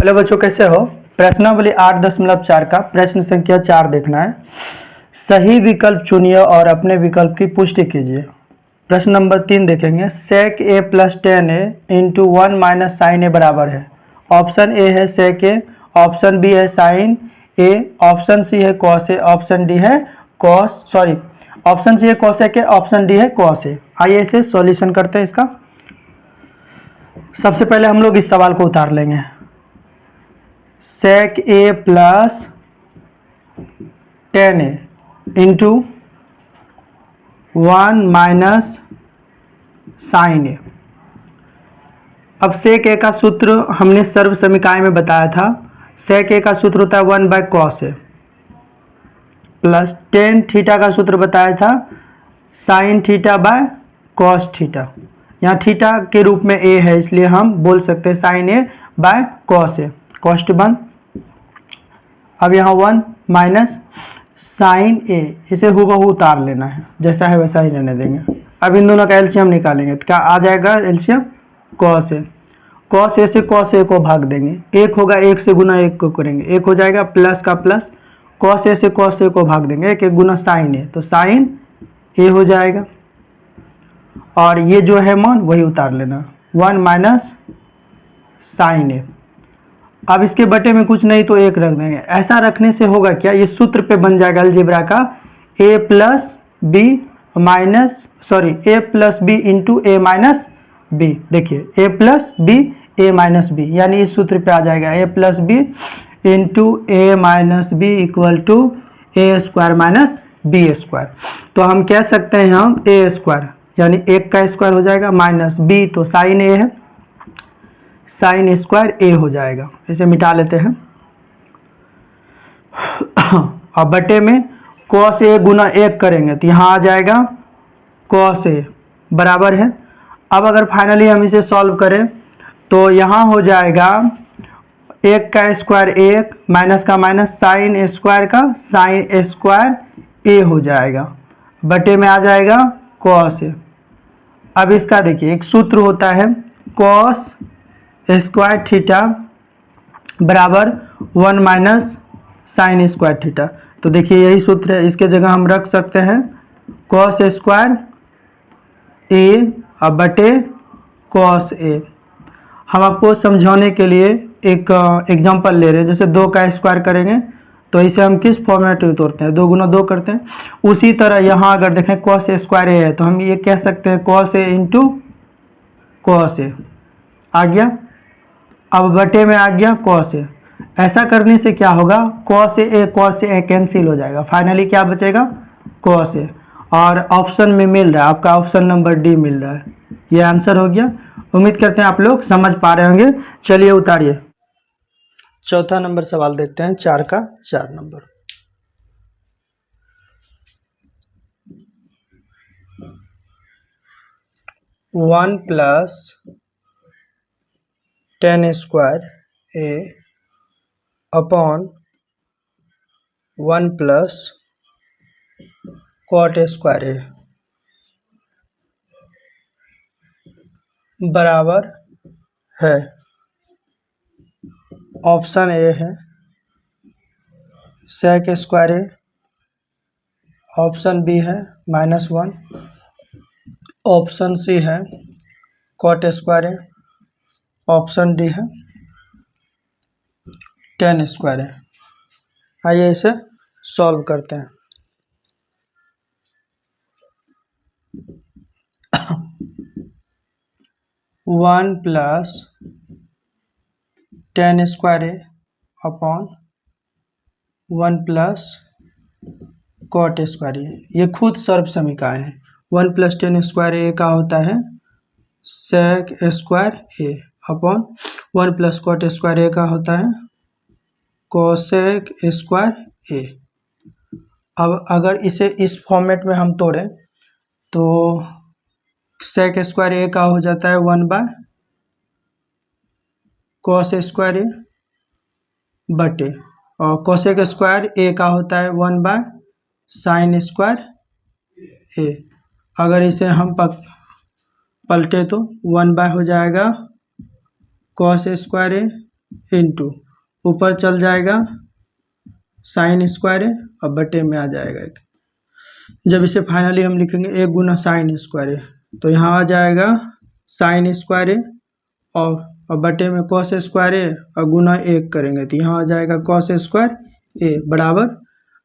Hello बच्चों, कैसे हो। प्रश्नावली 8.4 का प्रश्न संख्या 4 देखना है। सही विकल्प चुनिए और अपने विकल्प की पुष्टि कीजिए। प्रश्न नंबर 3 देखेंगे। Sec A plus 10a into 1 minus sine A बराबर है। ऑप्शन ए है सेक ए, ऑप्शन बी है साइन ए, ऑप्शन सी है कॉस ए, ऑप्शन डी है ऑप्शन सी है कॉसेक ए, ऑप्शन डी है कॉस ए। आइए इसे सॉल्यूशन करते हैं इसका। सबसे पहले हम लोग इस सवाल को उतार लेंगे। Sec A plus 10a into 1 minus sine A. अब सेक ए का सूत्र हमने सर्व समीकरण में बताया था। सेक ए का सूत्र होता है 1 बाय कॉस ए प्लस 10 थीटा का सूत्र बताया था sine theta by cos theta. यहाँ थीटा के रूप में ए है, इसलिए हम बोल सकते हैं sine A by cos A. Cost 1। अब यहाँ 1 माइनस साइन ए, इसे हूबहू उतार लेना है, जैसा है वैसा ही रहने देंगे। अब इन दोनों का एलसीएम निकालेंगे तो क्या आ जाएगा LCM cos A. Cos A से कॉस ए को भाग देंगे, एक होगा, एक से गुना एक को करेंगे, एक हो जाएगा प्लस का प्लस। कॉस ए से कॉस ए को भाग देंगे, एक एक गुना साइन ए, तो साइन ए हो जाएगा। और ये जो है मान वही उतार लेना, 1 माइनस साइन ए। अब इसके बटे में कुछ नहीं तो एक रख देंगे। ऐसा रखने से होगा क्या, ये सूत्र पे बन जाएगा अलजेब्रा का a plus B into A minus B. देखिए a plus B A minus B, यानी इस सूत्र पे आ जाएगा a plus B into A minus B equal to A square minus B square. तो हम कह सकते हैं हम ए स्क्वायर, यानी एक का स्क्वायर हो जाएगा, माइनस बी तो साइन ए है, साइन स्क्वायर ए हो जाएगा। इसे मिटा लेते हैं। अब बटे में कॉस ए गुना एक करेंगे तो यहाँ आ जाएगा कॉस ए बराबर है। अब अगर फाइनली हम इसे सॉल्व करें तो यहाँ हो जाएगा एक का स्क्वायर एक, माइनस का माइनस, साइन स्क्वायर का साइन स्क्वायर ए हो जाएगा, बटे में आ जाएगा कॉस ए। अब इसका देखिए एक सूत्र होता है कॉस स्क्वायर थीटा बराबर 1 माइनस साइन स्क्वायर थीटा। तो देखिए यही सूत्र है, इसके जगह हम रख सकते हैं कॉस स्क्वायर ए और बटे कॉस ए। हम आपको समझाने के लिए एक एग्जांपल ले रहे हैं। जैसे 2 का स्क्वायर करेंगे तो इसे हम किस फॉर्मेट में तोड़ते हैं, 2 गुना 2 करते हैं। उसी तरह यहाँ अगर देखें कॉस स्क्वायर ए है तो हम ये कह सकते हैं cos A into cos A आ गया। अब बटे में आ गया कॉस ए। ऐसा करने से क्या होगा, कॉस ए कैंसिल हो जाएगा, फाइनली क्या बचेगा कॉस ए। और ऑप्शन में मिल रहा है आपका, ऑप्शन नंबर डी मिल रहा है। ये आंसर हो गया। उम्मीद करते हैं आप लोग समझ पा रहे होंगे। चलिए उतारिए। चौथा नंबर सवाल देखते हैं, 4 का 4 नंबर। वन प्लस 10 स्क्वायर ए अपॉन 1 प्लस कॉट स्क्वायर ए बराबर है। ऑप्शन ए है सेक स्क्वायर ए, ऑप्शन बी है -1, ऑप्शन सी है कॉट स्क्वायर ए, ऑप्शन डी है 10 स्क्वायर ए। आइए इसे सॉल्व करते हैं। वन प्लस 10 स्क्वायर ए अपॉन 1 प्लस कॉट स्क्वायर ए, ये खुद सर्व समीकरण है। 1 प्लस 10 स्क्वायर ए का होता है सेक स्क्वायर ए अपॉन 1 प्लस कॉट स्क्वायर ए का होता है कोसेक स्क्वायर ए। अब अगर इसे इस फॉर्मेट में हम तोड़ें तो सेक स्क्वायर ए का हो जाता है 1 बाय कॉस स्क्वायर ए बटे, और कोसेक स्क्वायर ए का होता है 1 बाय साइन स्क्वायर ए। अगर इसे हम पलटे तो 1 बाय हो जाएगा कॉस स्क्वायर ए इंटू ऊपर चल जाएगा साइन स्क्वायर है और बटे में आ जाएगा एक। जब इसे फाइनली हम लिखेंगे 1 गुना साइन स्क्वायर है, तो यहाँ आ जाएगा साइन स्क्वायर है और बटे में कॉस स्क्वायर है और गुना 1 करेंगे तो यहाँ आ जाएगा कॉस स्क्वायर ए बराबर,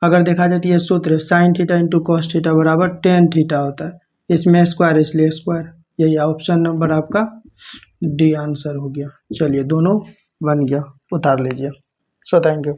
अगर देखा जाए तो ये सूत्र है sine theta into cos theta बराबर टेन थीटा होता है, इसमें स्क्वायर इसलिए स्क्वायर। यही ऑप्शन नंबर आपका डी आंसर हो गया। चलिए दोनों बन गया, उतार लीजिए। So thank you.